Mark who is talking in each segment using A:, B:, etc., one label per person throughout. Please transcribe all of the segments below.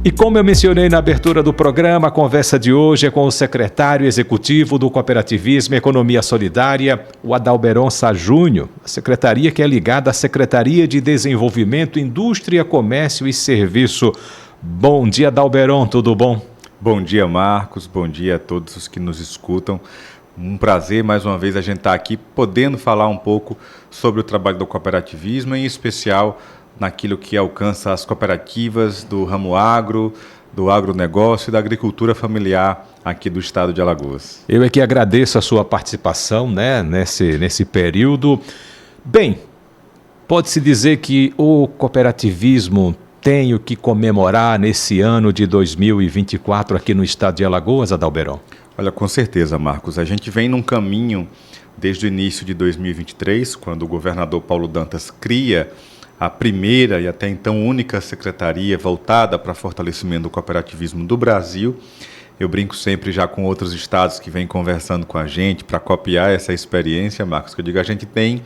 A: E como eu mencionei na abertura do programa, a conversa de hoje é com o secretário executivo do Cooperativismo e Economia Solidária, o Adalberon Sá Júnior, a secretaria que é ligada à Secretaria de Desenvolvimento, Indústria, Comércio e Serviço. Bom dia, Adalberon, tudo bom?
B: Bom dia, Marcos, bom dia a todos os que nos escutam. Um prazer, mais uma vez, a gente estar aqui podendo falar um pouco sobre o trabalho do cooperativismo, em especial naquilo que alcança as cooperativas do ramo agro, do agronegócio e da agricultura familiar aqui do estado de Alagoas.
A: Eu é que agradeço a sua participação, nesse período. Bem, pode-se dizer que o cooperativismo tem o que comemorar nesse ano de 2024 aqui no estado de Alagoas, Adalberon?
B: Olha, com certeza, Marcos. A gente vem num caminho desde o início de 2023, quando o governador Paulo Dantas cria a primeira e até então única secretaria voltada para fortalecimento do cooperativismo do Brasil. Eu brinco sempre já com outros estados que vêm conversando com a gente para copiar essa experiência, Marcos, que eu digo, a gente tem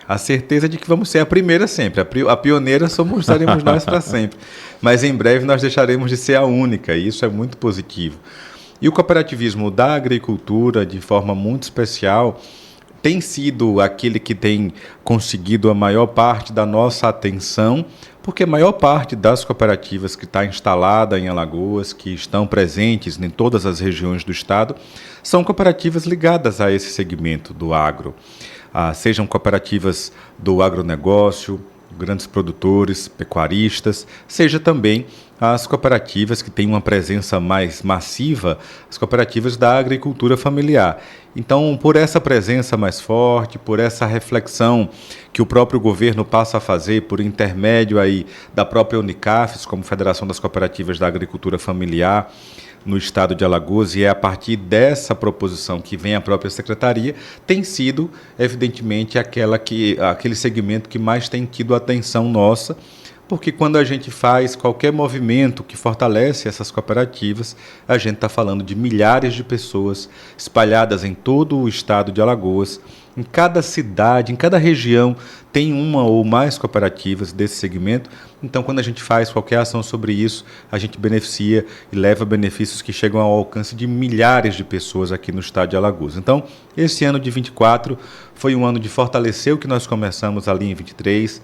B: a certeza de que vamos ser a primeira sempre. A pioneira seremos nós para sempre. Mas em breve nós deixaremos de ser a única, e isso é muito positivo. E o cooperativismo da agricultura, de forma muito especial, tem sido aquele que tem conseguido a maior parte da nossa atenção, porque a maior parte das cooperativas que está instalada em Alagoas, que estão presentes em todas as regiões do estado, são cooperativas ligadas a esse segmento do agro. Sejam cooperativas do agronegócio, grandes produtores, pecuaristas, seja também as cooperativas que têm uma presença mais massiva, as cooperativas da agricultura familiar. Então, por essa presença mais forte, por essa reflexão que o próprio governo passa a fazer por intermédio aí da própria Unicafes, como Federação das Cooperativas da Agricultura Familiar, no estado de Alagoas, e é a partir dessa proposição que vem a própria secretaria, tem sido, evidentemente, aquele segmento que mais tem tido atenção nossa, porque quando a gente faz qualquer movimento que fortalece essas cooperativas, a gente está falando de milhares de pessoas espalhadas em todo o estado de Alagoas. Em cada cidade, em cada região, tem uma ou mais cooperativas desse segmento. Então, quando a gente faz qualquer ação sobre isso, a gente beneficia e leva benefícios que chegam ao alcance de milhares de pessoas aqui no estado de Alagoas. Então, esse ano de 24 foi um ano de fortalecer o que nós começamos ali em 23,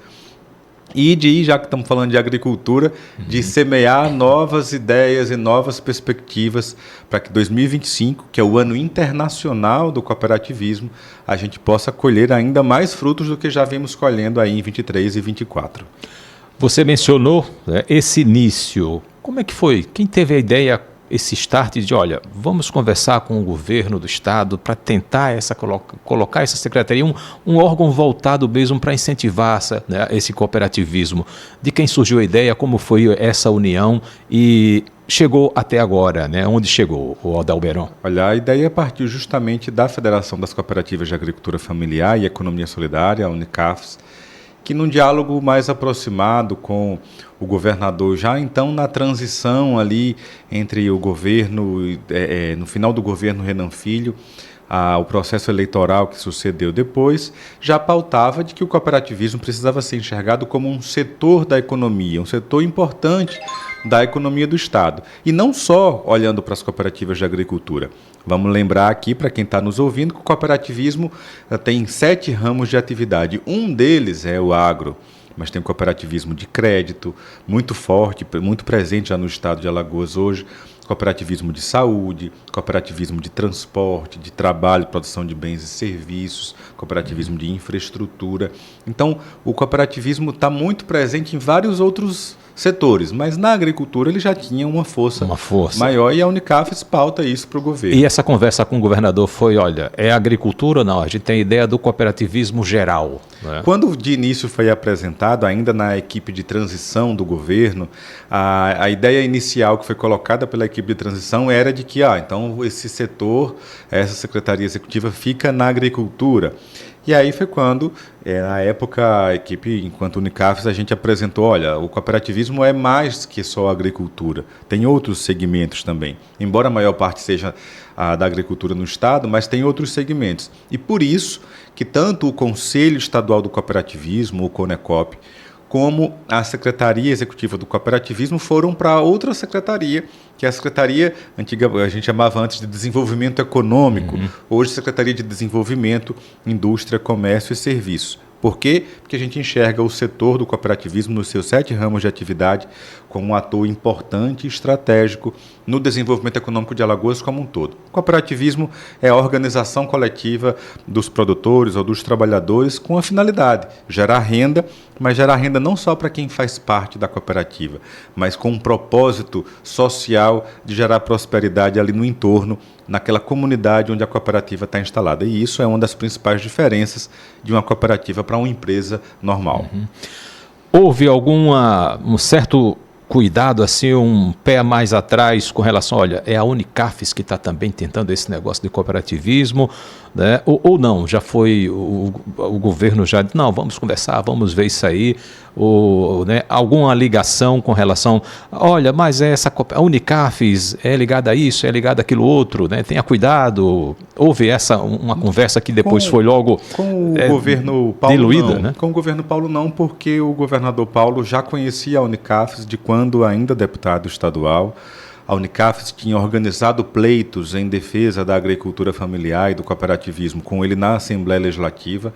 B: e já que estamos falando de agricultura, de semear novas ideias e novas perspectivas para que 2025, que é o ano internacional do cooperativismo, a gente possa colher ainda mais frutos do que já vimos colhendo aí em 23 e 24.
A: Você mencionou esse início. Como é que foi? Quem teve a ideia, esse start de, olha, vamos conversar com o governo do estado para tentar colocar essa secretaria, um órgão voltado mesmo para incentivar esse cooperativismo? De quem surgiu a ideia, como foi essa união e chegou até agora, Onde chegou o Adalberon?
B: Olha, a ideia partiu justamente da Federação das Cooperativas de Agricultura Familiar e Economia Solidária, a Unicafes, que num diálogo mais aproximado com o governador, já então na transição ali entre o governo, no final do governo Renan Filho, o processo eleitoral que sucedeu depois, já pautava de que o cooperativismo precisava ser enxergado como um setor da economia, um setor importante da economia do estado. E não só olhando para as cooperativas de agricultura. Vamos lembrar aqui, para quem está nos ouvindo, que o cooperativismo tem 7 ramos de atividade. Um deles é o agro, mas tem o cooperativismo de crédito, muito forte, muito presente já no estado de Alagoas hoje, cooperativismo de saúde, cooperativismo de transporte, de trabalho, produção de bens e serviços, cooperativismo de infraestrutura. Então, o cooperativismo está muito presente em vários outros setores, mas na agricultura ele já tinha uma força maior, e a Unicafes pauta isso para o governo.
A: E essa conversa com o governador foi, olha, é agricultura ou não? A gente tem a ideia do cooperativismo geral.
B: Quando de início foi apresentado, ainda na equipe de transição do governo, a ideia inicial que foi colocada pela equipe de transição era de que, então esse setor, essa secretaria executiva fica na agricultura. E aí foi quando, na época, a equipe, enquanto Unicafes, a gente apresentou, olha, o cooperativismo é mais que só agricultura, tem outros segmentos também. Embora a maior parte seja da agricultura no estado, mas tem outros segmentos. E por isso que tanto o Conselho Estadual do Cooperativismo, o CONECOP, como a Secretaria Executiva do Cooperativismo foram para outra secretaria, que é a Secretaria antiga, a gente chamava antes de Desenvolvimento Econômico, hoje Secretaria de Desenvolvimento, Indústria, Comércio e Serviços. Por quê? Porque a gente enxerga o setor do cooperativismo nos seus 7 ramos de atividade como um ator importante e estratégico no desenvolvimento econômico de Alagoas como um todo. O cooperativismo é a organização coletiva dos produtores ou dos trabalhadores com a finalidade de gerar renda, mas gerar renda não só para quem faz parte da cooperativa, mas com um propósito social de gerar prosperidade ali no entorno, naquela comunidade onde a cooperativa está instalada. E isso é uma das principais diferenças de uma cooperativa para uma empresa normal.
A: Houve um certo cuidado, assim, um pé mais atrás com relação, olha, é a Unicafes que está também tentando esse negócio de cooperativismo, né? Ou não, já foi, o governo já disse, não, vamos conversar, vamos ver isso aí, né, alguma ligação com relação, olha, mas a Unicafes é ligada a isso, é ligada àquilo outro, né? Tenha cuidado, houve uma conversa que depois foi logo
B: com o governo Paulo
A: diluída,
B: não.
A: Né?
B: Com o governo Paulo não, porque o governador Paulo já conhecia a Unicafes de quando ainda deputado estadual. A Unicafes tinha organizado pleitos em defesa da agricultura familiar e do cooperativismo com ele na Assembleia Legislativa.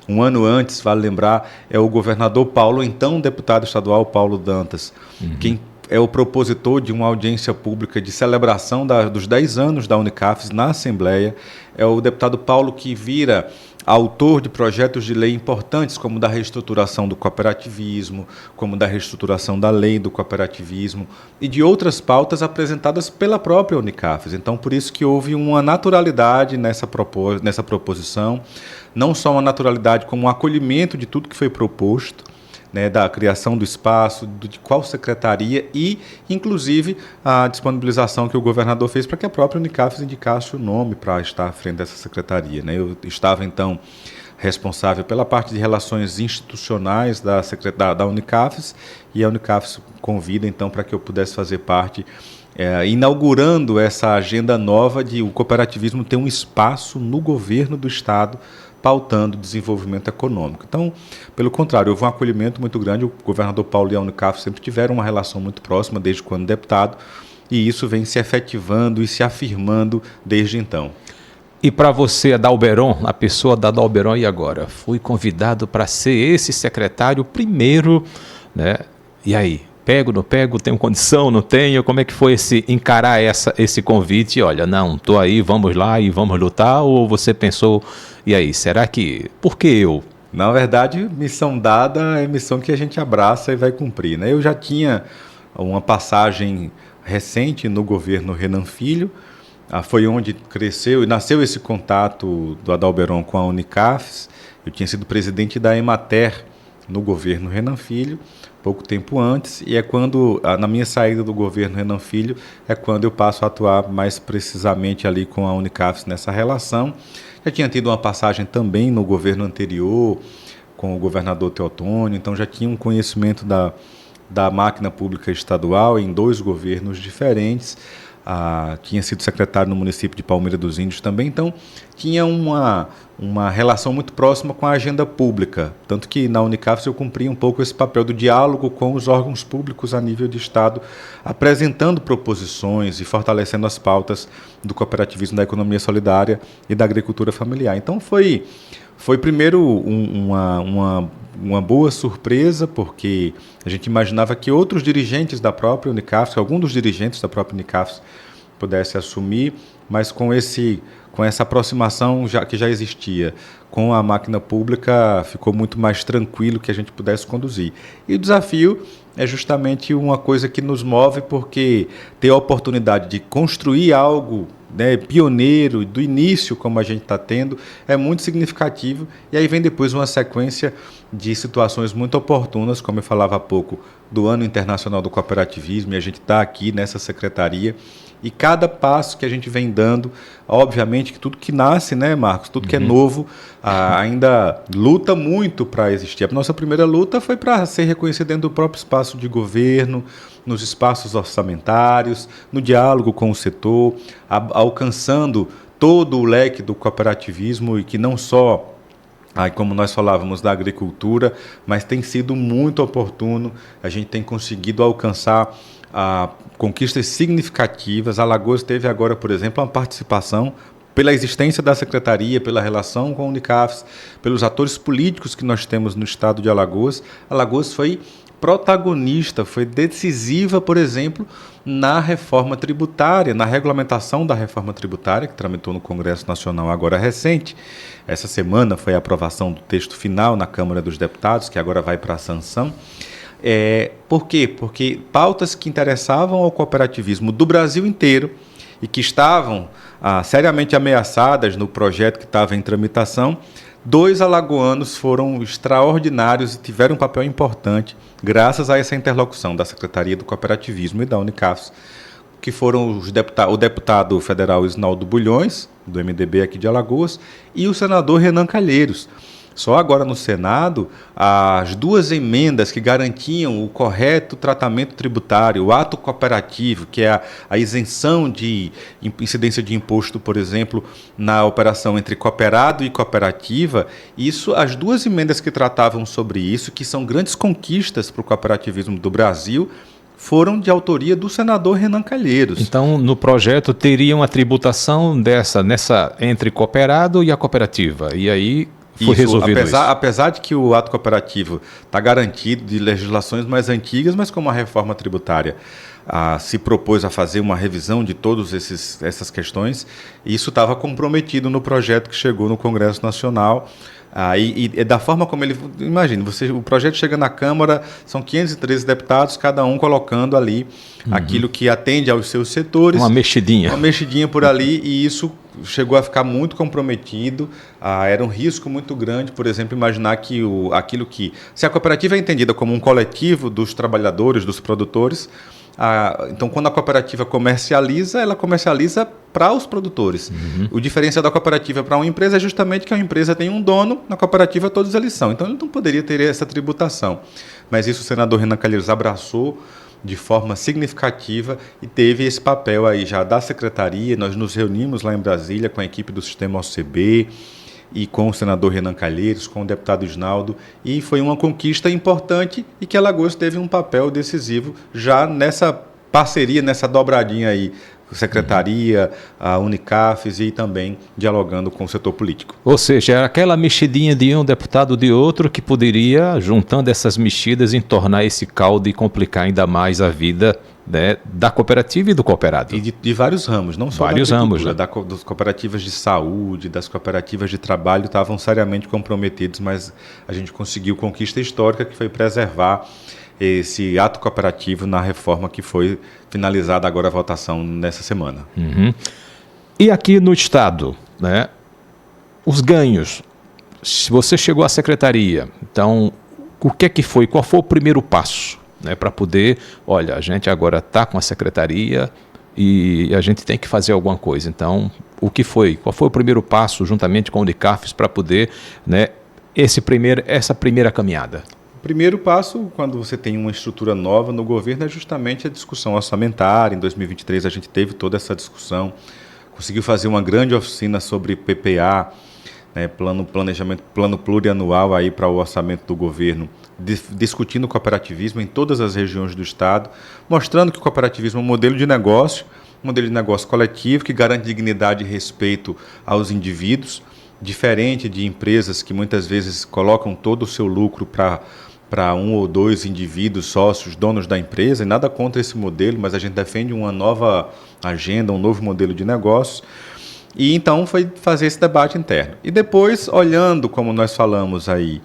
B: Um ano antes, vale lembrar, é o governador Paulo, então deputado estadual Paulo Dantas, quem é o propositor de uma audiência pública de celebração dos 10 anos da Unicafes na Assembleia. É o deputado Paulo que vira autor de projetos de lei importantes, como da reestruturação do cooperativismo, como da reestruturação da lei do cooperativismo e de outras pautas apresentadas pela própria Unicafes. Então, por isso que houve uma naturalidade nessa proposição, não só uma naturalidade, como um acolhimento de tudo que foi proposto, né, da criação do espaço, de qual secretaria e, inclusive, a disponibilização que o governador fez para que a própria Unicafes indicasse o nome para estar à frente dessa secretaria, né? Eu estava, então, responsável pela parte de relações institucionais da Unicafes e a Unicafes convida, então, para que eu pudesse fazer parte, inaugurando essa agenda nova de o cooperativismo ter um espaço no governo do Estado pautando o desenvolvimento econômico. Então, pelo contrário, houve um acolhimento muito grande. O governador Paulo e a Unicafes sempre tiveram uma relação muito próxima desde quando deputado, e isso vem se efetivando e se afirmando desde então.
A: E para você, Adalberon, a pessoa da Adalberon, e agora? Fui convidado para ser esse secretário primeiro, né? E aí? Pego, não pego, tenho condição, não tenho? Como é que foi encarar esse convite? Olha, não, estou aí, vamos lá e vamos lutar? Ou você pensou, e aí, será que... Por que eu?
B: Na verdade, missão dada é missão que a gente abraça e vai cumprir, né? Eu já tinha uma passagem recente no governo Renan Filho, foi onde cresceu e nasceu esse contato do Adalberon com a Unicafes. Eu tinha sido presidente da Emater no governo Renan Filho, pouco tempo antes, e é quando, na minha saída do governo Renan Filho, é quando eu passo a atuar mais precisamente ali com a Unicafes nessa relação. Já tinha tido uma passagem também no governo anterior, com o governador Teotônio, então já tinha um conhecimento da máquina pública estadual em 2 governos diferentes. Tinha sido secretário no município de Palmeira dos Índios também, então tinha uma relação muito próxima com a agenda pública, tanto que na Unicafes eu cumpri um pouco esse papel do diálogo com os órgãos públicos a nível de Estado, apresentando proposições e fortalecendo as pautas do cooperativismo, da economia solidária e da agricultura familiar. Então foi primeiro uma boa surpresa, porque a gente imaginava que outros dirigentes da própria Unicafes, algum dos dirigentes da própria Unicafes pudesse assumir, mas com essa aproximação que já existia com a máquina pública, ficou muito mais tranquilo que a gente pudesse conduzir. E o desafio é justamente uma coisa que nos move, porque ter a oportunidade de construir algo, né, pioneiro, do início, como a gente está tendo, é muito significativo. E aí vem depois uma sequência de situações muito oportunas, como eu falava há pouco, do Ano Internacional do Cooperativismo, e a gente está aqui nessa secretaria. E cada passo que a gente vem dando, obviamente que tudo que nasce, né, Marcos, tudo que é novo, ainda luta muito para existir. A nossa primeira luta foi para ser reconhecido dentro do próprio espaço de governo, nos espaços orçamentários, no diálogo com o setor, alcançando todo o leque do cooperativismo, e que não só Aí, como nós falávamos da agricultura, mas tem sido muito oportuno, a gente tem conseguido alcançar conquistas significativas. Alagoas teve agora, por exemplo, uma participação pela existência da Secretaria, pela relação com a Unicafes, pelos atores políticos que nós temos no estado de Alagoas. Alagoas foi protagonista, foi decisiva, por exemplo, na reforma tributária, na regulamentação da reforma tributária, que tramitou no Congresso Nacional agora recente. Essa semana foi a aprovação do texto final na Câmara dos Deputados, que agora vai para a sanção. Por quê? Porque pautas que interessavam ao cooperativismo do Brasil inteiro e que estavam seriamente ameaçadas no projeto que estava em tramitação, 2 alagoanos foram extraordinários e tiveram um papel importante graças a essa interlocução da Secretaria do Cooperativismo e da Unicafes, que foram o deputado federal Isnaldo Bulhões, do MDB aqui de Alagoas, e o senador Renan Calheiros. Só agora no Senado, as 2 emendas que garantiam o correto tratamento tributário, o ato cooperativo, que é a isenção de incidência de imposto, por exemplo, na operação entre cooperado e cooperativa, as 2 emendas que tratavam sobre isso, que são grandes conquistas para o cooperativismo do Brasil, foram de autoria do senador Renan Calheiros.
A: Então, no projeto teria uma tributação nessa entre cooperado e a cooperativa, e aí foi resolvido isso.
B: Apesar de que o ato cooperativo está garantido de legislações mais antigas, mas como a reforma tributária se propôs a fazer uma revisão de todas essas questões, isso estava comprometido no projeto que chegou no Congresso Nacional. E da forma como ele... Imagine, o projeto chega na Câmara, são 513 deputados, cada um colocando ali aquilo que atende aos seus setores.
A: Uma mexidinha.
B: Uma mexidinha por ali, e isso chegou a ficar muito comprometido. Era um risco muito grande, por exemplo, imaginar que se a cooperativa é entendida como um coletivo dos trabalhadores, dos produtores, então, quando a cooperativa comercializa, ela comercializa para os produtores. O diferencial da cooperativa para uma empresa é justamente que a empresa tem um dono, na cooperativa todos eles são. Então, ele não poderia ter essa tributação. Mas isso o senador Renan Calheiros abraçou de forma significativa e teve esse papel aí já da secretaria. Nós nos reunimos lá em Brasília com a equipe do Sistema OCB, e com o senador Renan Calheiros, com o deputado Isnaldo, e foi uma conquista importante e que Alagoas teve um papel decisivo já nessa parceria, nessa dobradinha aí, secretaria, a Unicafes e também dialogando com o setor político.
A: Ou seja, era aquela mexidinha de um deputado de outro que poderia, juntando essas mexidas, entornar esse caldo e complicar ainda mais a vida, né, da cooperativa e do cooperado.
B: E de vários ramos, não só
A: vários
B: da
A: ramos, né?
B: Das cooperativas de saúde, das cooperativas de trabalho estavam seriamente comprometidos, mas a gente conseguiu conquista histórica, que foi preservar esse ato cooperativo na reforma que foi finalizada agora a votação nessa semana.
A: E aqui no Estado, né, os ganhos, se você chegou à secretaria, então o que foi, qual foi o primeiro passo, né, para poder, olha, a gente agora está com a secretaria e a gente tem que fazer alguma coisa. Então, qual foi o primeiro passo juntamente com o Unicafes para poder, né, essa primeira caminhada?
B: O primeiro passo, quando você tem uma estrutura nova no governo, é justamente a discussão orçamentária. Em 2023 a gente teve toda essa discussão, conseguiu fazer uma grande oficina sobre PPA, né, plano plurianual aí para o orçamento do governo, discutindo o cooperativismo em todas as regiões do Estado, mostrando que o cooperativismo é um modelo de negócio coletivo que garante dignidade e respeito aos indivíduos, diferente de empresas que muitas vezes colocam todo o seu lucro para 1 ou 2 indivíduos, sócios, donos da empresa, e nada contra esse modelo, mas a gente defende uma nova agenda, um novo modelo de negócios. E então foi fazer esse debate interno. E depois, olhando, como nós falamos aí,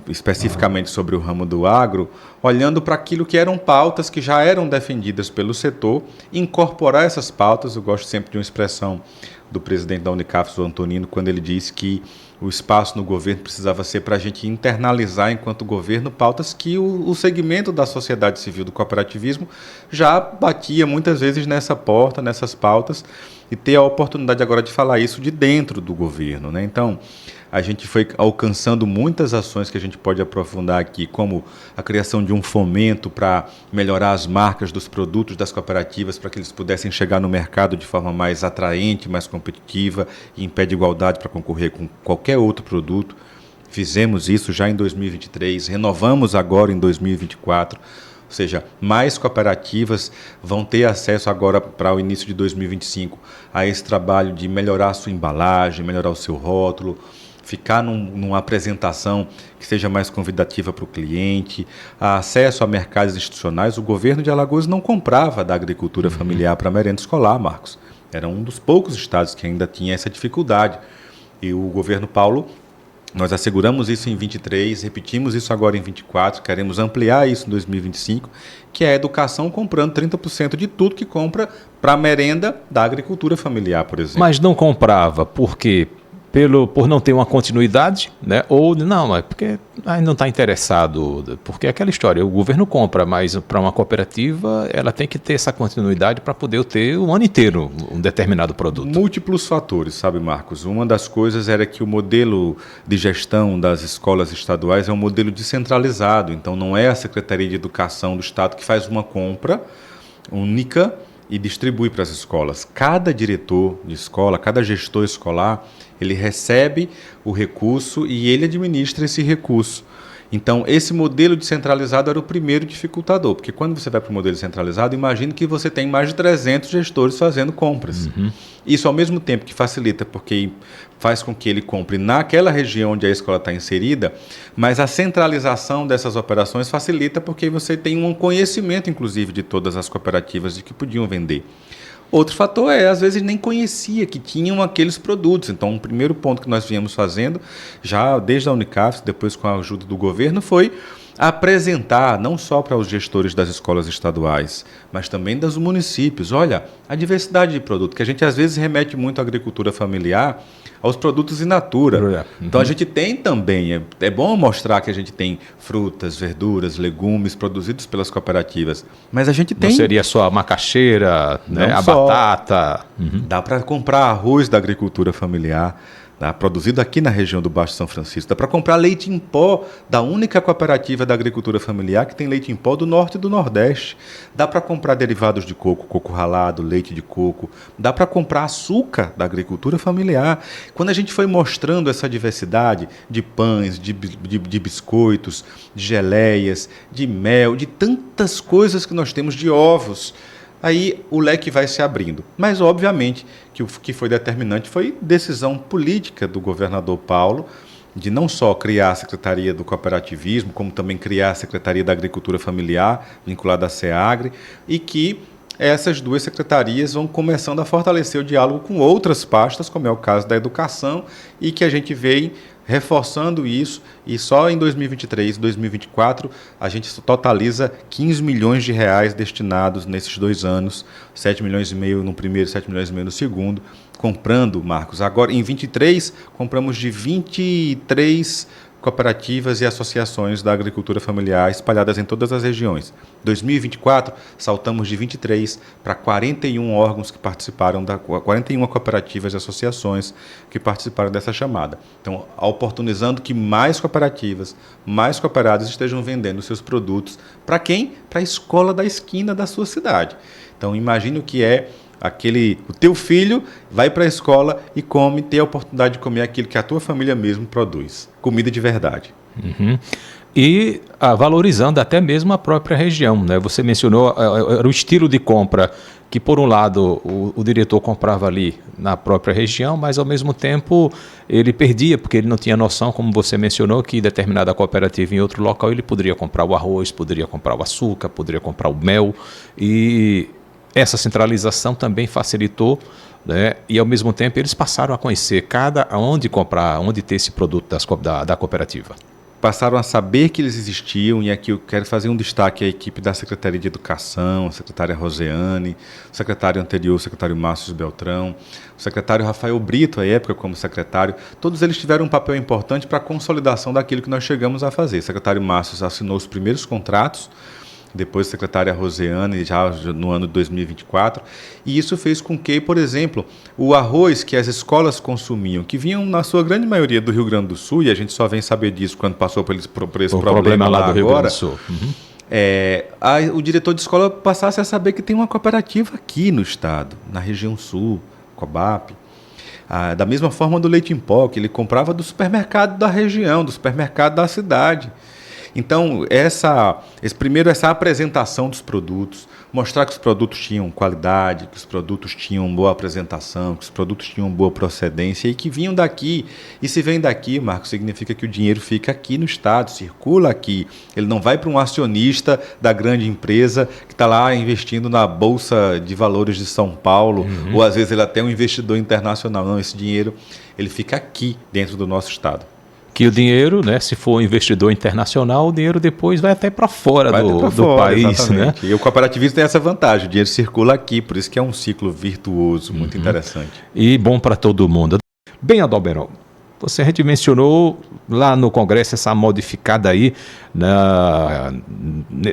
B: especificamente sobre o ramo do agro, olhando para aquilo que eram pautas que já eram defendidas pelo setor, incorporar essas pautas. Eu gosto sempre de uma expressão do presidente da Unicafes, o Antonino, quando ele disse que o espaço no governo precisava ser para a gente internalizar, enquanto governo, pautas que o segmento da sociedade civil do cooperativismo já batia muitas vezes nessas pautas, e ter a oportunidade agora de falar isso de dentro do governo, né? Então, a gente foi alcançando muitas ações que a gente pode aprofundar aqui, como a criação de um fomento para melhorar as marcas dos produtos das cooperativas, para que eles pudessem chegar no mercado de forma mais atraente, mais competitiva e em pé de igualdade para concorrer com qualquer outro produto. Fizemos isso já em 2023, renovamos agora em 2024. Ou seja, mais cooperativas vão ter acesso agora para o início de 2025 a esse trabalho de melhorar a sua embalagem, melhorar o seu rótulo, ficar numa apresentação que seja mais convidativa para o cliente, acesso a mercados institucionais. O governo de Alagoas não comprava da agricultura familiar para merenda escolar, Marcos. Era um dos poucos estados que ainda tinha essa dificuldade. E o governo Paulo, nós asseguramos isso em 23, repetimos isso agora em 24, queremos ampliar isso em 2025, que é a educação comprando 30% de tudo que compra para a merenda da agricultura familiar, por exemplo.
A: Mas não comprava por quê? Por não ter uma continuidade, né? Ou não, é porque ainda não está interessado, porque é aquela história, o governo compra, mas para uma cooperativa ela tem que ter essa continuidade para poder ter o ano inteiro um determinado produto.
B: Múltiplos fatores, sabe, Marcos? Uma das coisas era que o modelo de gestão das escolas estaduais é um modelo descentralizado, então não é a Secretaria de Educação do Estado que faz uma compra única e distribui para as escolas. Cada diretor de escola, cada gestor escolar, ele recebe o recurso e ele administra esse recurso. Então, esse modelo descentralizado era o primeiro dificultador, porque quando você vai para o modelo centralizado, imagine que você tem mais de 300 gestores fazendo compras. Isso, ao mesmo tempo que facilita, porque faz com que ele compre naquela região onde a escola está inserida, mas a centralização dessas operações facilita porque você tem um conhecimento, inclusive, de todas as cooperativas de que podiam vender. Outro fator é, às vezes, nem conhecia que tinham aqueles produtos. Então, o primeiro ponto que nós viemos fazendo, já desde a Unicaf, depois com a ajuda do governo, foi apresentar, não só para os gestores das escolas estaduais, mas também dos municípios. Olha, a diversidade de produto, que a gente às vezes remete muito à agricultura familiar, aos produtos in natura. Então, a gente tem também, é bom mostrar que a gente tem frutas, verduras, legumes produzidos pelas cooperativas, mas a gente tem...
A: Não seria só a macaxeira, né, a batata.
B: Dá para comprar arroz da agricultura familiar, produzido aqui na região do Baixo São Francisco. Dá para comprar leite em pó da única cooperativa da agricultura familiar que tem leite em pó do norte e do nordeste. Dá para comprar derivados de coco, coco ralado, leite de coco. Dá para comprar açúcar da agricultura familiar. Quando a gente foi mostrando essa diversidade de pães, de biscoitos, de geleias, de mel, de tantas coisas que nós temos, de ovos, aí o leque vai se abrindo. Mas, obviamente, que o que foi determinante foi decisão política do governador Paulo, de não só criar a Secretaria do Cooperativismo, como também criar a Secretaria da Agricultura Familiar, vinculada à SEAGRE, e que essas duas secretarias vão começando a fortalecer o diálogo com outras pastas, como é o caso da educação, e que a gente vem reforçando isso, e só em 2023 e 2024 a gente totaliza 15 milhões de reais destinados nesses 2 anos, 7 milhões e meio no primeiro, 7 milhões e meio no segundo, comprando, Marcos. Agora, em 23, compramos de 23 cooperativas e associações da agricultura familiar espalhadas em todas as regiões. 2024, saltamos de 23 para 41 órgãos que participaram, 41 cooperativas e associações que participaram dessa chamada. Então, oportunizando que mais cooperativas, mais cooperados estejam vendendo seus produtos. Para quem? Para a escola da esquina da sua cidade. Então, imagine o que é o teu filho vai para a escola e ter a oportunidade de comer aquilo que a tua família mesmo produz. Comida de verdade.
A: E valorizando até mesmo a própria região, né? Você mencionou era o estilo de compra que, por um lado, o diretor comprava ali na própria região, mas, ao mesmo tempo, ele perdia, porque ele não tinha noção, como você mencionou, que determinada cooperativa em outro local ele poderia comprar o arroz, poderia comprar o açúcar, poderia comprar o mel, e essa centralização também facilitou, né? E, ao mesmo tempo, eles passaram a conhecer onde comprar, onde ter esse produto da cooperativa.
B: Passaram a saber que eles existiam, e aqui eu quero fazer um destaque à equipe da Secretaria de Educação, a secretária Roseane, o secretário anterior, o secretário Márcio Beltrão, o secretário Rafael Brito, à época como secretário. Todos eles tiveram um papel importante para a consolidação daquilo que nós chegamos a fazer. O secretário Márcio assinou os primeiros contratos depois a secretária Rosiane, já no ano de 2024, e isso fez com que, por exemplo, o arroz que as escolas consumiam, que vinham na sua grande maioria do Rio Grande do Sul, e a gente só vem saber disso quando passou por esse problema lá
A: do Rio
B: agora,
A: Grande do Sul. Uhum.
B: O diretor de escola passasse a saber que tem uma cooperativa aqui no estado, na região sul, Cobap. Da mesma forma do leite em pó, que ele comprava do supermercado da região, do supermercado da cidade. Então, essa apresentação dos produtos, mostrar que os produtos tinham qualidade, que os produtos tinham boa apresentação, que os produtos tinham boa procedência e que vinham daqui. E se vem daqui, Marcos, significa que o dinheiro fica aqui no estado, circula aqui. Ele não vai para um acionista da grande empresa que está lá investindo na Bolsa de Valores de São Paulo, ou às vezes ele até é um investidor internacional. Não, esse dinheiro ele fica aqui dentro do nosso estado.
A: Que o dinheiro, né, se for investidor internacional, o dinheiro depois vai até para fora do país.
B: Exatamente. Né? E o cooperativismo tem essa vantagem, o dinheiro circula aqui, por isso que é um ciclo virtuoso, muito interessante. E
A: bom para todo mundo. Bem, Adalberto, a gente mencionou lá no Congresso essa modificada aí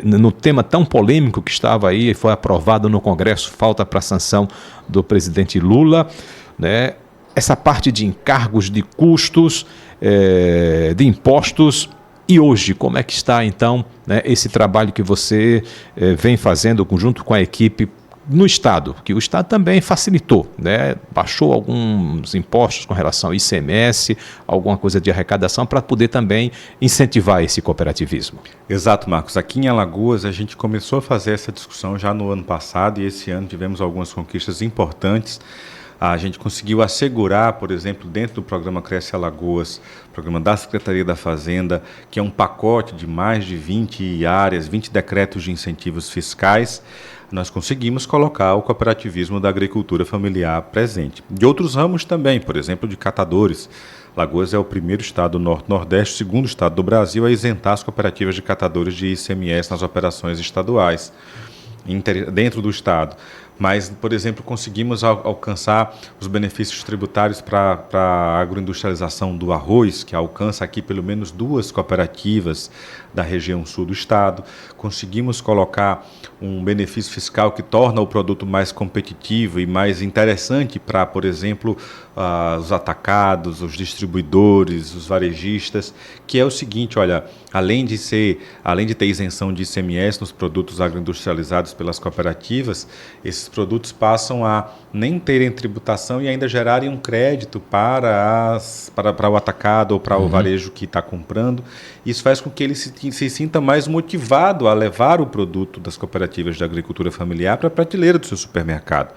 A: no tema tão polêmico que estava aí, foi aprovado no Congresso, falta para a sanção do presidente Lula, né? Essa parte de encargos, de custos, de impostos. E hoje, como é que está, então, né, esse trabalho que você vem fazendo junto com a equipe no Estado? Que o Estado também facilitou, né? Baixou alguns impostos com relação ao ICMS, alguma coisa de arrecadação, para poder também incentivar esse cooperativismo.
B: Exato, Marcos. Aqui em Alagoas, a gente começou a fazer essa discussão já no ano passado, e esse ano tivemos algumas conquistas importantes. A gente conseguiu assegurar, por exemplo, dentro do programa Cresce Alagoas, programa da Secretaria da Fazenda, que é um pacote de mais de 20 áreas, 20 decretos de incentivos fiscais, nós conseguimos colocar o cooperativismo da agricultura familiar presente. De outros ramos também, por exemplo, de catadores. Alagoas é o primeiro estado do Norte-Nordeste, segundo estado do Brasil, a isentar as cooperativas de catadores de ICMS nas operações estaduais, dentro do estado. Mas, por exemplo, conseguimos alcançar os benefícios tributários para a agroindustrialização do arroz, que alcança aqui pelo menos 2 cooperativas da região sul do estado. Conseguimos colocar um benefício fiscal que torna o produto mais competitivo e mais interessante para, por exemplo, os atacados, os distribuidores, os varejistas, que é o seguinte: olha, além de ter isenção de ICMS nos produtos agroindustrializados pelas cooperativas, esses produtos passam a nem terem tributação e ainda gerarem um crédito para o atacado ou para o varejo que está comprando. Isso faz com que ele se sinta mais motivado a levar o produto das cooperativas de agricultura familiar para a prateleira do seu supermercado,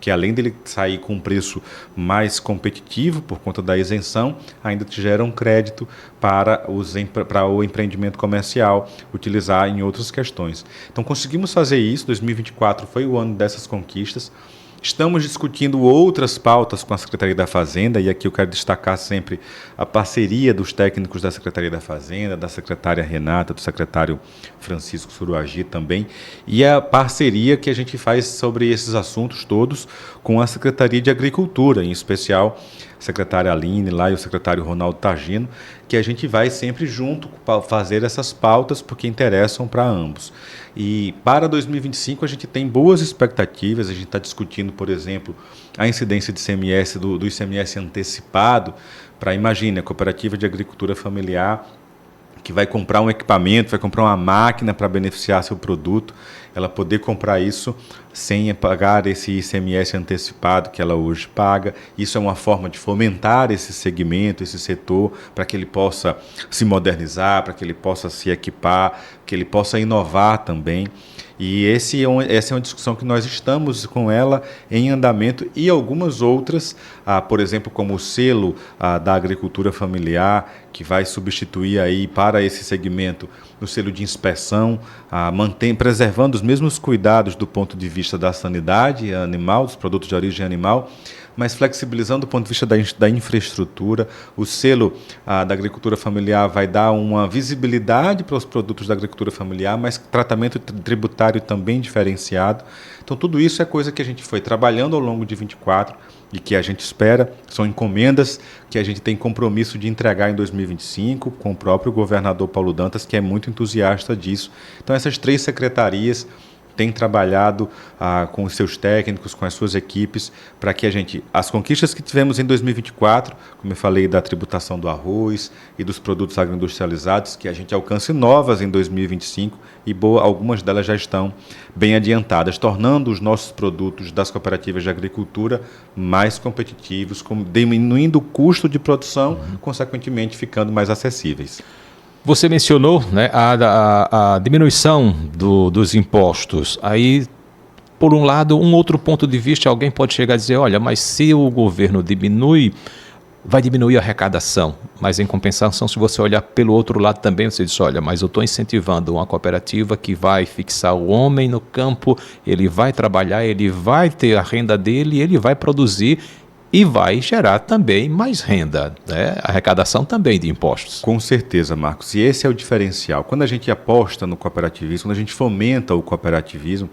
B: que além dele sair com um preço mais competitivo por conta da isenção, ainda te gera um crédito para o empreendimento comercial utilizar em outras questões. Então conseguimos fazer isso, 2024 foi o ano dessas conquistas. Estamos discutindo outras pautas com a Secretaria da Fazenda, e aqui eu quero destacar sempre a parceria dos técnicos da Secretaria da Fazenda, da secretária Renata, do secretário Francisco Suruagi também, e a parceria que a gente faz sobre esses assuntos todos com a Secretaria de Agricultura, em especial a secretária Aline lá e o secretário Ronaldo Targino, que a gente vai sempre junto fazer essas pautas porque interessam para ambos. E para 2025 a gente tem boas expectativas, a gente está discutindo, por exemplo, a incidência de ICMS, do ICMS antecipado, para, imagine, a cooperativa de agricultura familiar que vai comprar um equipamento, vai comprar uma máquina para beneficiar seu produto, ela poder comprar isso sem pagar esse ICMS antecipado que ela hoje paga. Isso é uma forma de fomentar esse segmento, esse setor, para que ele possa se modernizar, para que ele possa se equipar, que ele possa inovar também. E essa é uma discussão que nós estamos com ela em andamento, e algumas outras, por exemplo, como o selo da agricultura familiar, que vai substituir aí para esse segmento o selo de inspeção, preservando os mesmos cuidados do ponto de vista da sanidade animal, dos produtos de origem animal, mas flexibilizando do ponto de vista da infraestrutura. O selo da agricultura familiar vai dar uma visibilidade para os produtos da agricultura familiar, mas tratamento tributário também diferenciado. Então, tudo isso é coisa que a gente foi trabalhando ao longo de 24 e que a gente espera, são encomendas que a gente tem compromisso de entregar em 2025 com o próprio governador Paulo Dantas, que é muito entusiasta disso. Então, essas 3 secretarias têm trabalhado com os seus técnicos, com as suas equipes, para que as conquistas que tivemos em 2024, como eu falei da tributação do arroz e dos produtos agroindustrializados, que a gente alcance novas em 2025 e algumas delas já estão bem adiantadas, tornando os nossos produtos das cooperativas de agricultura mais competitivos, diminuindo o custo de produção, consequentemente ficando mais acessíveis.
A: Você mencionou, né, a diminuição dos impostos. Aí, por um lado, um outro ponto de vista, alguém pode chegar a dizer, olha, mas se o governo diminui, vai diminuir a arrecadação. Mas, em compensação, se você olhar pelo outro lado também, você diz, olha, mas eu estou incentivando uma cooperativa que vai fixar o homem no campo, ele vai trabalhar, ele vai ter a renda dele, ele vai produzir e vai gerar também mais renda, né? Arrecadação também de impostos.
B: Com certeza, Marcos. E esse é o diferencial. Quando a gente aposta no cooperativismo, quando a gente fomenta o cooperativismo,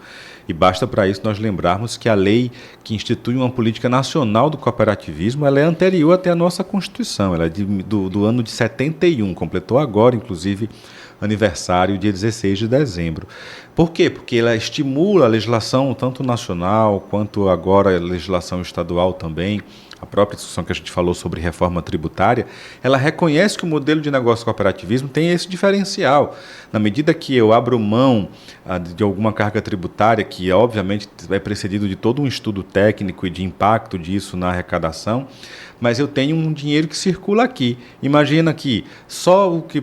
B: e basta para isso nós lembrarmos que a lei que institui uma política nacional do cooperativismo, ela é anterior até à nossa Constituição, ela é do ano de 71, completou agora, inclusive, aniversário, dia 16 de dezembro. Por quê? Porque ela estimula a legislação tanto nacional quanto agora a legislação estadual também, a própria discussão que a gente falou sobre reforma tributária, ela reconhece que o modelo de negócio cooperativismo tem esse diferencial. Na medida que eu abro mão de alguma carga tributária, que obviamente é precedido de todo um estudo técnico e de impacto disso na arrecadação, mas eu tenho um dinheiro que circula aqui. Imagina que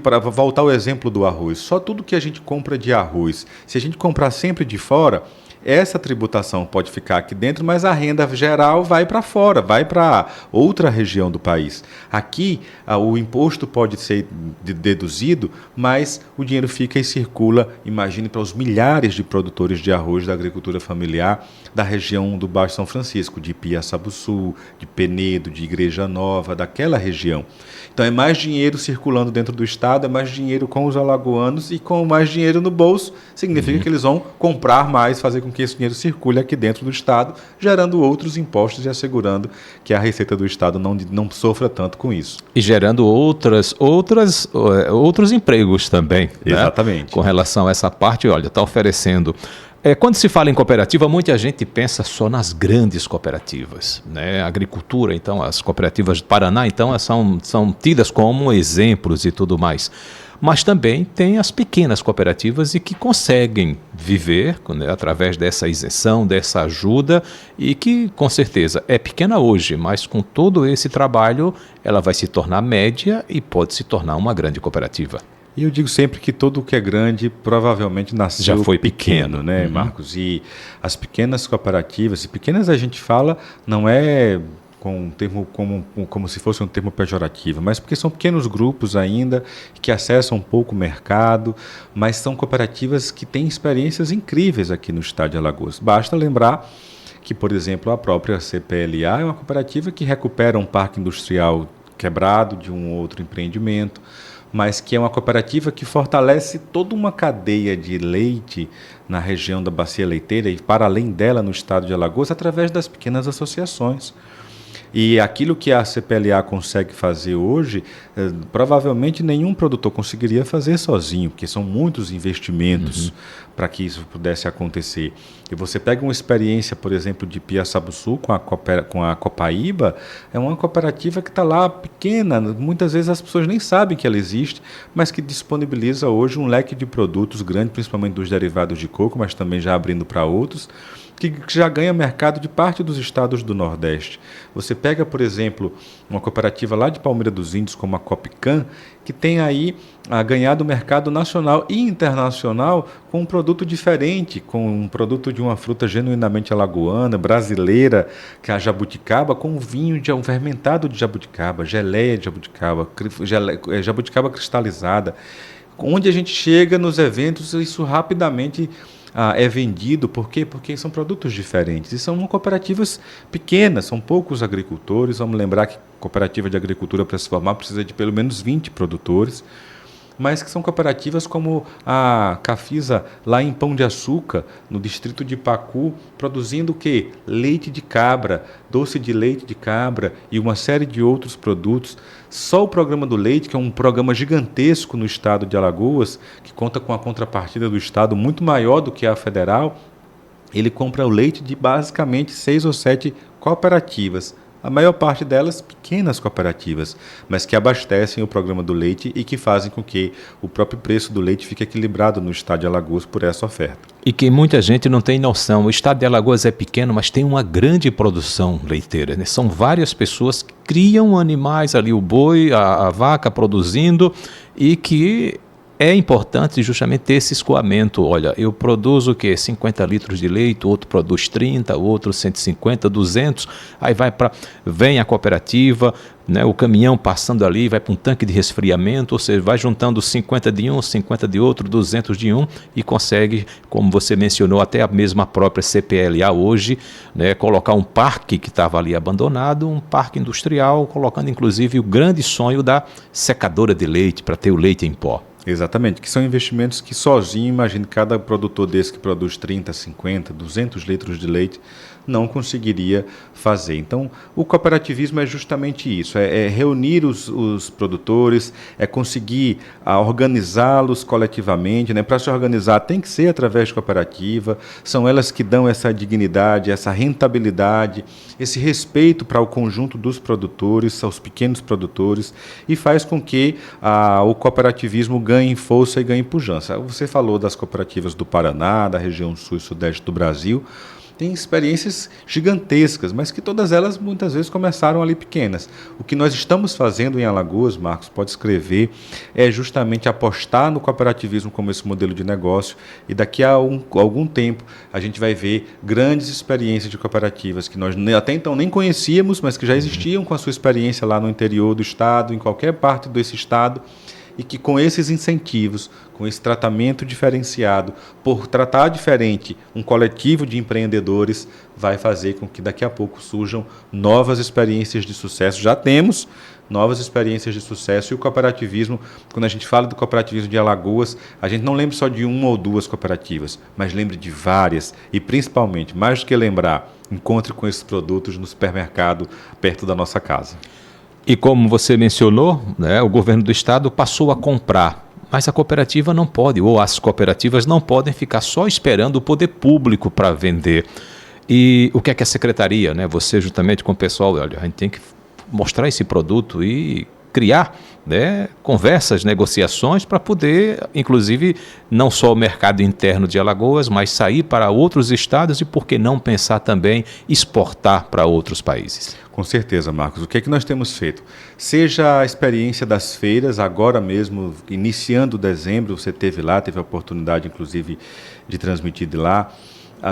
B: para voltar ao exemplo do arroz, só tudo que a gente compra de arroz, se a gente comprar sempre de fora, essa tributação pode ficar aqui dentro, mas a renda geral vai para fora, vai para outra região do país. Aqui, o imposto pode ser deduzido, mas o dinheiro fica e circula, imagine, para os milhares de produtores de arroz da agricultura familiar da região do Baixo São Francisco, de Piaçabuçu, de Penedo, de Igreja Nova, daquela região. Então é mais dinheiro circulando dentro do estado, é mais dinheiro com os alagoanos e com mais dinheiro no bolso, significa que eles vão comprar mais, fazer com que esse dinheiro circule aqui dentro do estado, gerando outros impostos e assegurando que a receita do estado não sofra tanto com isso.
A: E gerando outros empregos também.
B: Exatamente.
A: Né? Com relação a essa parte, olha, está oferecendo. Quando se fala em cooperativa, muita gente pensa só nas grandes cooperativas, né? A agricultura, então, as cooperativas do Paraná, então, são tidas como exemplos e tudo mais. Mas também tem as pequenas cooperativas e que conseguem viver, né, através dessa isenção, dessa ajuda, e que, com certeza, é pequena hoje, mas com todo esse trabalho, ela vai se tornar média e pode se tornar uma grande cooperativa.
B: E eu digo sempre que tudo o que é grande provavelmente nasceu
A: já foi pequeno,
B: né, Marcos? E as pequenas cooperativas, e pequenas a gente fala, não é com um termo como se fosse um termo pejorativo, mas porque são pequenos grupos ainda que acessam um pouco o mercado, mas são cooperativas que têm experiências incríveis aqui no estado de Alagoas. Basta lembrar que, por exemplo, a própria CPLA é uma cooperativa que recupera um parque industrial quebrado de um outro empreendimento, mas que é uma cooperativa que fortalece toda uma cadeia de leite na região da Bacia Leiteira e, para além dela, no estado de Alagoas, através das pequenas associações. E aquilo que a CPLA consegue fazer hoje, provavelmente nenhum produtor conseguiria fazer sozinho, porque são muitos investimentos para que isso pudesse acontecer. E você pega uma experiência, por exemplo, de Piaçabuçu com a Copaíba, é uma cooperativa que está lá pequena, muitas vezes as pessoas nem sabem que ela existe, mas que disponibiliza hoje um leque de produtos grande, principalmente dos derivados de coco, mas também já abrindo para outros, que já ganha mercado de parte dos estados do Nordeste. Você pega, por exemplo, uma cooperativa lá de Palmeira dos Índios, como a Copcan, que tem aí ganhado mercado nacional e internacional com um produto diferente, com um produto de uma fruta genuinamente alagoana, brasileira, que é a jabuticaba, com vinho um fermentado de jabuticaba, geleia de jabuticaba, jabuticaba cristalizada. Onde a gente chega nos eventos, isso rapidamente é vendido. Por quê? Porque são produtos diferentes e são cooperativas pequenas, são poucos agricultores. Vamos lembrar que cooperativa de agricultura, para se formar, precisa de pelo menos 20 produtores, mas que são cooperativas como a Cafisa, lá em Pão de Açúcar, no distrito de Pacu, produzindo o quê? Leite de cabra, doce de leite de cabra e uma série de outros produtos. Só o programa do leite, que é um programa gigantesco no estado de Alagoas, que conta com a contrapartida do estado muito maior do que a federal, ele compra o leite de basicamente 6 ou 7 cooperativas. A maior parte delas pequenas cooperativas, mas que abastecem o programa do leite e que fazem com que o próprio preço do leite fique equilibrado no estado de Alagoas por essa oferta.
A: E que muita gente não tem noção. O estado de Alagoas é pequeno, mas tem uma grande produção leiteira, né? São várias pessoas que criam animais ali, o boi, a vaca produzindo, e que é importante justamente ter esse escoamento. Olha, eu produzo o quê? 50 litros de leite, outro produz 30, outro 150, 200, aí vem a cooperativa, né, o caminhão passando ali, vai para um tanque de resfriamento, ou seja, vai juntando 50 de um, 50 de outro, 200 de um e consegue, como você mencionou, até a mesma própria CPLA hoje, né, colocar um parque que estava ali abandonado, um parque industrial, colocando inclusive o grande sonho da secadora de leite, para ter o leite em pó.
B: Exatamente, que são investimentos que sozinho, imagine, cada produtor desse que produz 30, 50, 200 litros de leite, não conseguiria fazer. Então, o cooperativismo é justamente isso, é reunir os produtores, é conseguir organizá-los coletivamente, né? Para se organizar tem que ser através de cooperativa, são elas que dão essa dignidade, essa rentabilidade, esse respeito para o conjunto dos produtores, aos pequenos produtores, e faz com que o cooperativismo ganhe força e ganhe pujança. Você falou das cooperativas do Paraná, da região sul e sudeste do Brasil, tem experiências gigantescas, mas que todas elas muitas vezes começaram ali pequenas. O que nós estamos fazendo em Alagoas, Marcos, pode escrever, é justamente apostar no cooperativismo como esse modelo de negócio, e daqui a algum tempo a gente vai ver grandes experiências de cooperativas que nós até então nem conhecíamos, mas que já existiam com a sua experiência lá no interior do estado, em qualquer parte desse estado, e que com esses incentivos, com esse tratamento diferenciado, por tratar diferente um coletivo de empreendedores, vai fazer com que daqui a pouco surjam novas experiências de sucesso. Já temos novas experiências de sucesso, e o cooperativismo, quando a gente fala do cooperativismo de Alagoas, a gente não lembra só de uma ou duas cooperativas, mas lembre de várias, e principalmente, mais do que lembrar, encontre com esses produtos no supermercado perto da nossa casa.
A: E como você mencionou, né, o governo do estado passou a comprar, mas a cooperativa não pode, ou as cooperativas não podem ficar só esperando o poder público para vender. E o que é a secretaria, né, você juntamente com o pessoal, olha, a gente tem que mostrar esse produto e criar, né, conversas, negociações para poder, inclusive, não só o mercado interno de Alagoas, mas sair para outros estados e, por que não, pensar também exportar para outros países.
B: Com certeza, Marcos. O que é que nós temos feito? Seja a experiência das feiras, agora mesmo, iniciando dezembro, você teve lá, teve a oportunidade, inclusive, de transmitir de lá.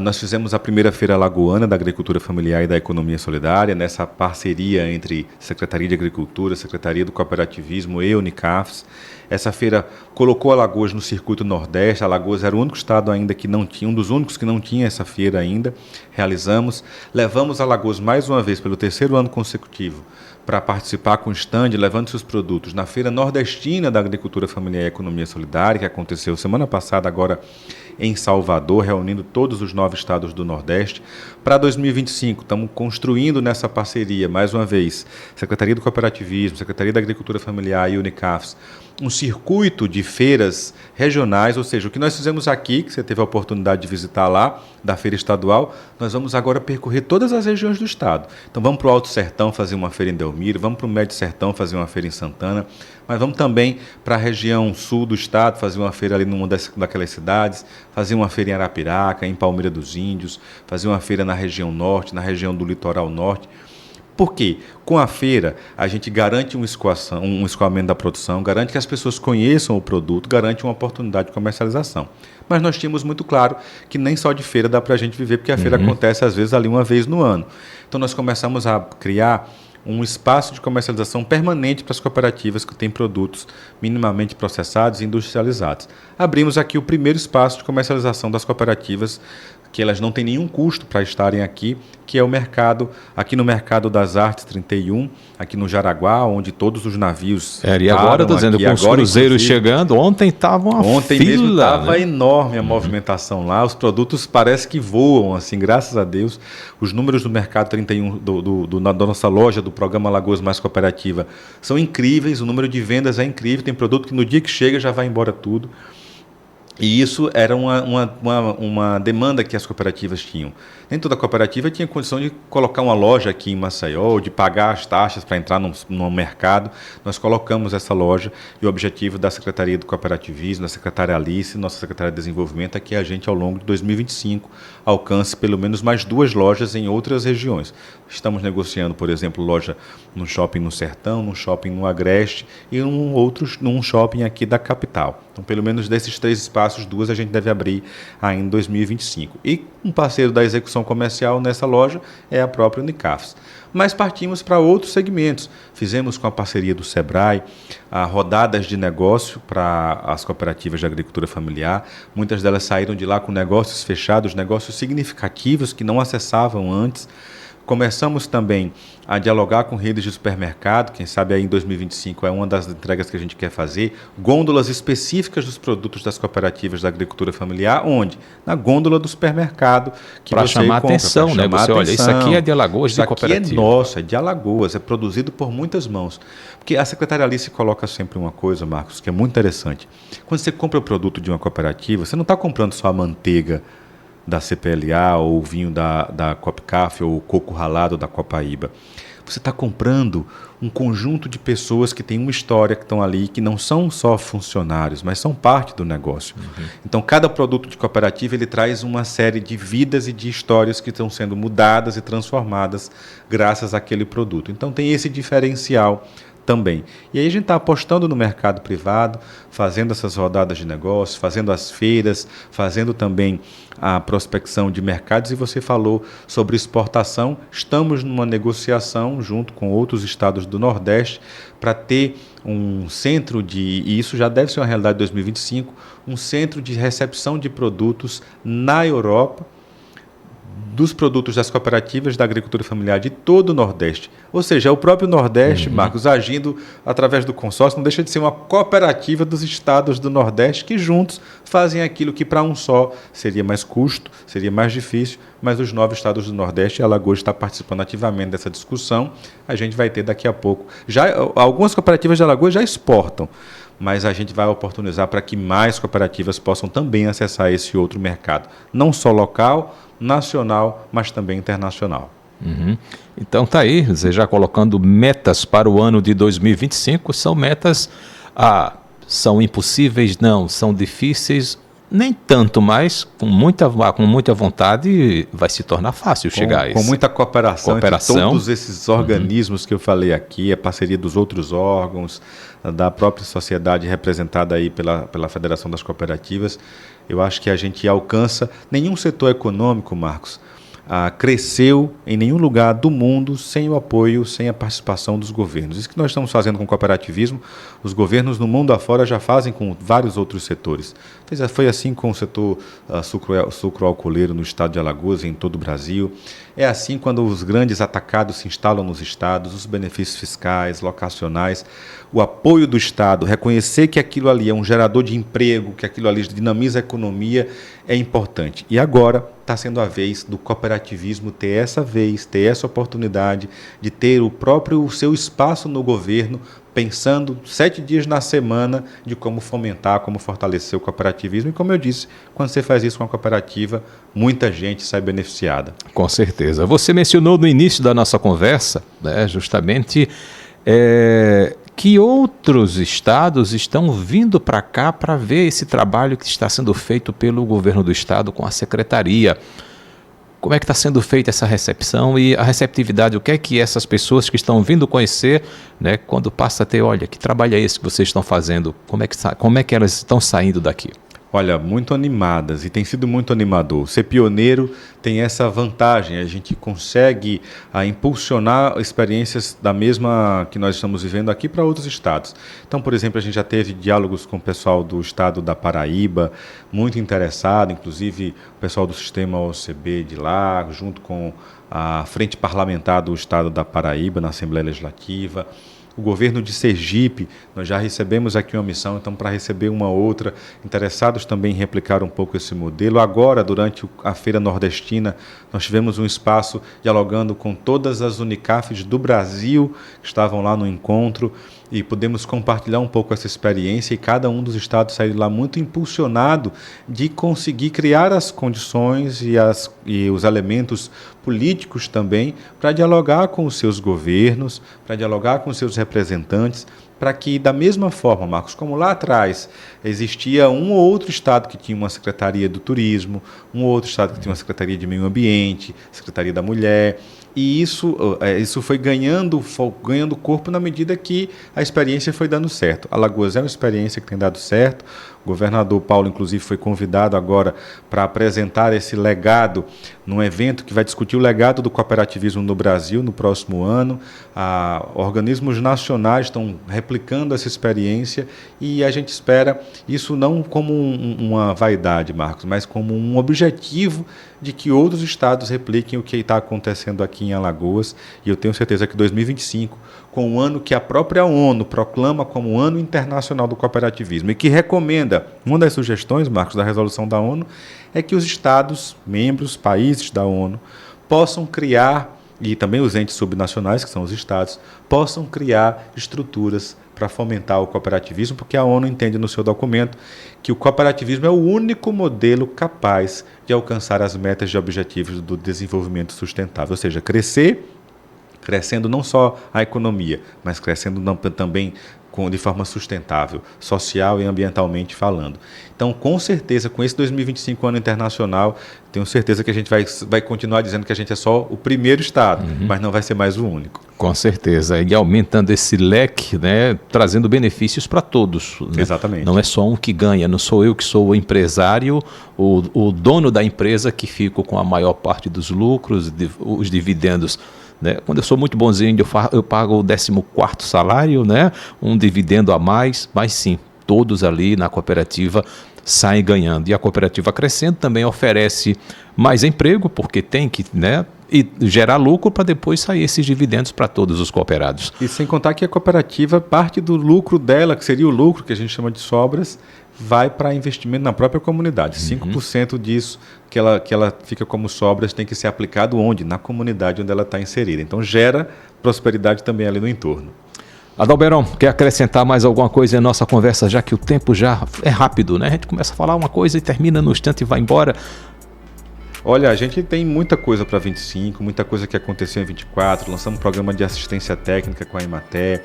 B: Nós fizemos a primeira Feira Alagoana da Agricultura Familiar e da Economia Solidária, nessa parceria entre Secretaria de Agricultura, Secretaria do Cooperativismo e Unicafs. Essa feira colocou Alagoas no circuito Nordeste. Alagoas era o único estado ainda que não tinha, um dos únicos que não tinha essa feira ainda. Realizamos, levamos Alagoas mais uma vez pelo 3º ano consecutivo para participar com stand, levando seus produtos na Feira Nordestina da Agricultura Familiar e Economia Solidária, que aconteceu semana passada agora em Salvador, reunindo todos os 9 estados do Nordeste. Para 2025, estamos construindo nessa parceria, mais uma vez, Secretaria do Cooperativismo, Secretaria da Agricultura Familiar e Unicafs, um circuito de feiras regionais, ou seja, o que nós fizemos aqui, que você teve a oportunidade de visitar lá, da feira estadual, nós vamos agora percorrer todas as regiões do estado. Então vamos para o Alto Sertão fazer uma feira em Delmiro, vamos para o Médio Sertão fazer uma feira em Santana, mas vamos também para a região sul do estado, fazer uma feira ali numa daquelas cidades, fazer uma feira em Arapiraca, em Palmeira dos Índios, fazer uma feira na região norte, na região do litoral norte. Por quê? Com a feira, a gente garante um escoamento da produção, garante que as pessoas conheçam o produto, garante uma oportunidade de comercialização. Mas nós tínhamos muito claro que nem só de feira dá para a gente viver, porque a feira acontece, às vezes, ali uma vez no ano. Então, nós começamos a criar um espaço de comercialização permanente para as cooperativas que têm produtos minimamente processados e industrializados. Abrimos aqui o primeiro espaço de comercialização das cooperativas, que elas não têm nenhum custo para estarem aqui, que é o mercado, aqui no Mercado das Artes 31, aqui no Jaraguá, onde todos os navios
A: e agora, estou dizendo, com os cruzeiros chegando, ontem estava uma fila.
B: Ontem mesmo estava enorme a movimentação lá, os produtos parece que voam, assim, graças a Deus. Os números do Mercado 31, da nossa loja, do programa Lagoas Mais Cooperativa, são incríveis, o número de vendas é incrível, tem produto que no dia que chega já vai embora tudo. E isso era uma demanda que as cooperativas tinham. Nem toda cooperativa tinha condição de colocar uma loja aqui em Maceió, de pagar as taxas para entrar no mercado. Nós colocamos essa loja e o objetivo da Secretaria do Cooperativismo, da secretária Alice, nossa secretária de Desenvolvimento, é que a gente, ao longo de 2025, alcance pelo menos mais 2 lojas em outras regiões. Estamos negociando, por exemplo, loja num shopping no Sertão, num shopping no Agreste e num shopping aqui da capital. Então, pelo menos desses 3 espaços, 2 a gente deve abrir ainda em 2025. E um parceiro da execução comercial nessa loja é a própria Unicafs. Mas partimos para outros segmentos. Fizemos com a parceria do Sebrae rodadas de negócio para as cooperativas de agricultura familiar. Muitas delas saíram de lá com negócios fechados, negócios significativos que não acessavam antes. Começamos também a dialogar com redes de supermercado, quem sabe aí em 2025 é uma das entregas que a gente quer fazer, gôndolas específicas dos produtos das cooperativas da agricultura familiar, onde? Na gôndola do supermercado que
A: para
B: você
A: chamar
B: compra,
A: atenção, né? Você olha, isso aqui é de Alagoas, de cooperativa.
B: Isso aqui é nosso, é de Alagoas, é produzido por muitas mãos. Porque a secretária Alice coloca sempre uma coisa, Marcos, que é muito interessante. Quando você compra o produto de uma cooperativa, você não está comprando só a manteiga da CPLA, ou o vinho da Copcaf, ou o coco ralado da Copaíba. Você está comprando um conjunto de pessoas que têm uma história, que estão ali, que não são só funcionários, mas são parte do negócio. Uhum. Então, cada produto de cooperativa ele traz uma série de vidas e de histórias que estão sendo mudadas e transformadas graças àquele produto. Então, tem esse diferencial também. E aí a gente está apostando no mercado privado, fazendo essas rodadas de negócios, fazendo as feiras, fazendo também a prospecção de mercados. E você falou sobre exportação. Estamos numa negociação junto com outros estados do Nordeste para ter um centro e isso já deve ser uma realidade de 2025, um centro de recepção de produtos na Europa, dos produtos das cooperativas da agricultura familiar de todo o Nordeste. Ou seja, é o próprio Nordeste, Marcos, agindo através do consórcio, não deixa de ser uma cooperativa dos estados do Nordeste que juntos fazem aquilo que para um só seria mais custo, seria mais difícil, mas os 9 estados do Nordeste, e Alagoas está participando ativamente dessa discussão, a gente vai ter daqui a pouco. Algumas cooperativas de Alagoas já exportam, mas a gente vai oportunizar para que mais cooperativas possam também acessar esse outro mercado, não só local, nacional, mas também internacional.
A: Uhum. Então tá aí, você já colocando metas para o ano de 2025, são metas, são impossíveis? Não, são difíceis? Nem tanto, mas com muita vontade vai se tornar fácil chegar a isso.
B: Com muita cooperação entre todos esses organismos que eu falei aqui, a parceria dos outros órgãos, da própria sociedade representada aí pela Federação das Cooperativas, eu acho que a gente alcança. Nenhum setor econômico, Marcos, cresceu em nenhum lugar do mundo sem o apoio, sem a participação dos governos. Isso que nós estamos fazendo com o cooperativismo, os governos no mundo afora já fazem com vários outros setores. Foi assim com o setor sucro-alcooleiro no estado de Alagoas e em todo o Brasil. É assim quando os grandes atacados se instalam nos estados, os benefícios fiscais, locacionais, o apoio do Estado, reconhecer que aquilo ali é um gerador de emprego, que aquilo ali dinamiza a economia, é importante. E agora está sendo a vez do cooperativismo ter essa oportunidade de ter o seu espaço no governo, pensando 7 dias na semana de como fomentar, como fortalecer o cooperativismo. E como eu disse, quando você faz isso com a cooperativa, muita gente sai beneficiada.
A: Com certeza. Você mencionou no início da nossa conversa, né, justamente que outros estados estão vindo para cá para ver esse trabalho que está sendo feito pelo governo do estado com a secretaria. Como é que está sendo feita essa recepção e a receptividade? O que é que essas pessoas que estão vindo conhecer, né, quando passa a ter, olha, que trabalho é esse que vocês estão fazendo? Como é que elas estão saindo daqui?
B: Olha, muito animadas e tem sido muito animador. Ser pioneiro tem essa vantagem, a gente consegue impulsionar experiências da mesma que nós estamos vivendo aqui para outros estados. Então, por exemplo, a gente já teve diálogos com o pessoal do estado da Paraíba, muito interessado, inclusive o pessoal do sistema OCB de lá, junto com a Frente Parlamentar do estado da Paraíba, na Assembleia Legislativa. O governo de Sergipe, nós já recebemos aqui uma missão, então para receber uma outra, interessados também em replicar um pouco esse modelo. Agora, durante a Feira Nordestina, nós tivemos um espaço dialogando com todas as Unicafs do Brasil que estavam lá no encontro e pudemos compartilhar um pouco essa experiência e cada um dos estados saiu lá muito impulsionado de conseguir criar as condições e os elementos políticos também para dialogar com os seus governos, para dialogar com os seus representantes, para que, da mesma forma, Marcos, como lá atrás existia um ou outro estado que tinha uma Secretaria do Turismo, um ou outro estado que tinha uma Secretaria de Meio Ambiente, Secretaria da Mulher, e isso foi ganhando corpo na medida que a experiência foi dando certo. Alagoas é uma experiência que tem dado certo. O governador Paulo, inclusive, foi convidado agora para apresentar esse legado num evento que vai discutir o legado do cooperativismo no Brasil no próximo ano. Organismos nacionais estão replicando essa experiência e a gente espera isso não como uma vaidade, Marcos, mas como um objetivo de que outros estados repliquem o que está acontecendo aqui em Alagoas. E eu tenho certeza que 2025, com o ano que a própria ONU proclama como o Ano Internacional do Cooperativismo e que recomenda, uma das sugestões, Marcos, da resolução da ONU, é que os estados, membros, países da ONU, possam criar, e também os entes subnacionais, que são os estados, possam criar estruturas para fomentar o cooperativismo, porque a ONU entende no seu documento que o cooperativismo é o único modelo capaz de alcançar as metas e objetivos do desenvolvimento sustentável, ou seja, crescendo não só a economia, mas crescendo também de forma sustentável, social e ambientalmente falando. Então, com certeza, com esse 2025 ano internacional, tenho certeza que a gente vai continuar dizendo que a gente é só o primeiro estado, mas não vai ser mais o único.
A: Com certeza, e aumentando esse leque, né, trazendo benefícios para todos. Né?
B: Exatamente.
A: Não é só um que ganha, não sou eu que sou o empresário, o dono da empresa que fico com a maior parte dos lucros, os dividendos. Né? Quando eu sou muito bonzinho, eu pago o 14º salário, né? Um dividendo a mais, mas sim, todos ali na cooperativa saem ganhando. E a cooperativa crescendo também oferece mais emprego, porque tem que, né, e gerar lucro para depois sair esses dividendos para todos os cooperados.
B: E sem contar que a cooperativa, parte do lucro dela, que seria o lucro que a gente chama de sobras, vai para investimento na própria comunidade. 5% disso que ela fica como sobras tem que ser aplicado onde? Na comunidade onde ela está inserida. Então gera prosperidade também ali no entorno.
A: Adalberão, quer acrescentar mais alguma coisa em nossa conversa, já que o tempo já é rápido, né? A gente começa a falar uma coisa e termina no instante e vai embora.
B: Olha, a gente tem muita coisa para 25, muita coisa que aconteceu em 24, lançamos um programa de assistência técnica com a Emater,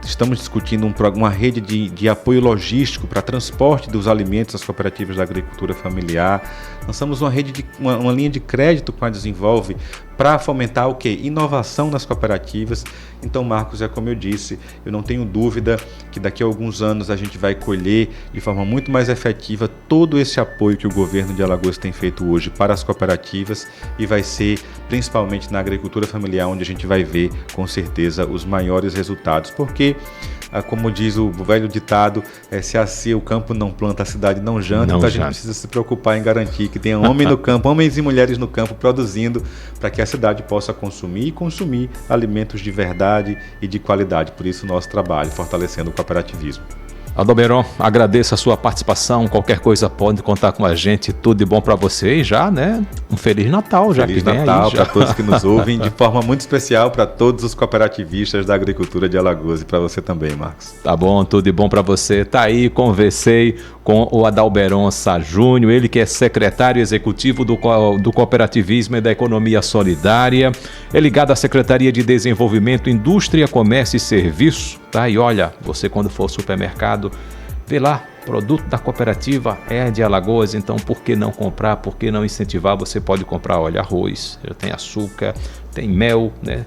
B: estamos discutindo uma rede de apoio logístico para transporte dos alimentos às cooperativas da agricultura familiar, lançamos uma linha de crédito com a Desenvolve para fomentar o quê? Inovação nas cooperativas. Então, Marcos, é como eu disse, eu não tenho dúvida que daqui a alguns anos a gente vai colher de forma muito mais efetiva todo esse apoio que o governo de Alagoas tem feito hoje para as cooperativas e vai ser principalmente na agricultura familiar onde a gente vai ver com certeza os maiores resultados, porque como diz o velho ditado, se o campo não planta, a cidade não janta. Então a gente precisa se preocupar em garantir que tenha homens e mulheres no campo produzindo para que a cidade possa consumir alimentos de verdade e de qualidade. Por isso o nosso trabalho, fortalecendo o cooperativismo.
A: Adalberão, agradeço a sua participação. Qualquer coisa pode contar com a gente. Tudo de bom para você e já, né? Um Feliz Natal já.
B: Feliz Natal para todos que nos ouvem, de forma muito especial para todos os cooperativistas da agricultura de Alagoas e para você também, Marcos.
A: Tá bom, tudo de bom para você. Tá aí, conversei com o Adalberão Sá Júnior, ele que é secretário executivo do Cooperativismo e da Economia Solidária, é ligado à Secretaria de Desenvolvimento, Indústria, Comércio e Serviço, tá? E olha, você quando for ao supermercado, vê lá, produto da cooperativa é de Alagoas, então por que não comprar, por que não incentivar? Você pode comprar, olha, arroz, tem açúcar, tem mel, né?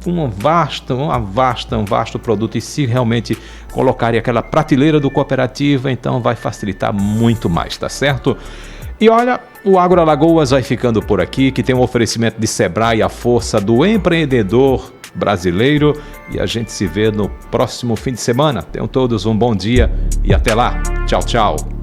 A: um vasto produto, e se realmente colocarem aquela prateleira do Cooperativa, então vai facilitar muito mais, tá certo? E olha, o AgroAlagoas vai ficando por aqui, que tem um oferecimento de Sebrae, a força do empreendedor brasileiro, e a gente se vê no próximo fim de semana. Tenham todos um bom dia e até lá. Tchau, tchau.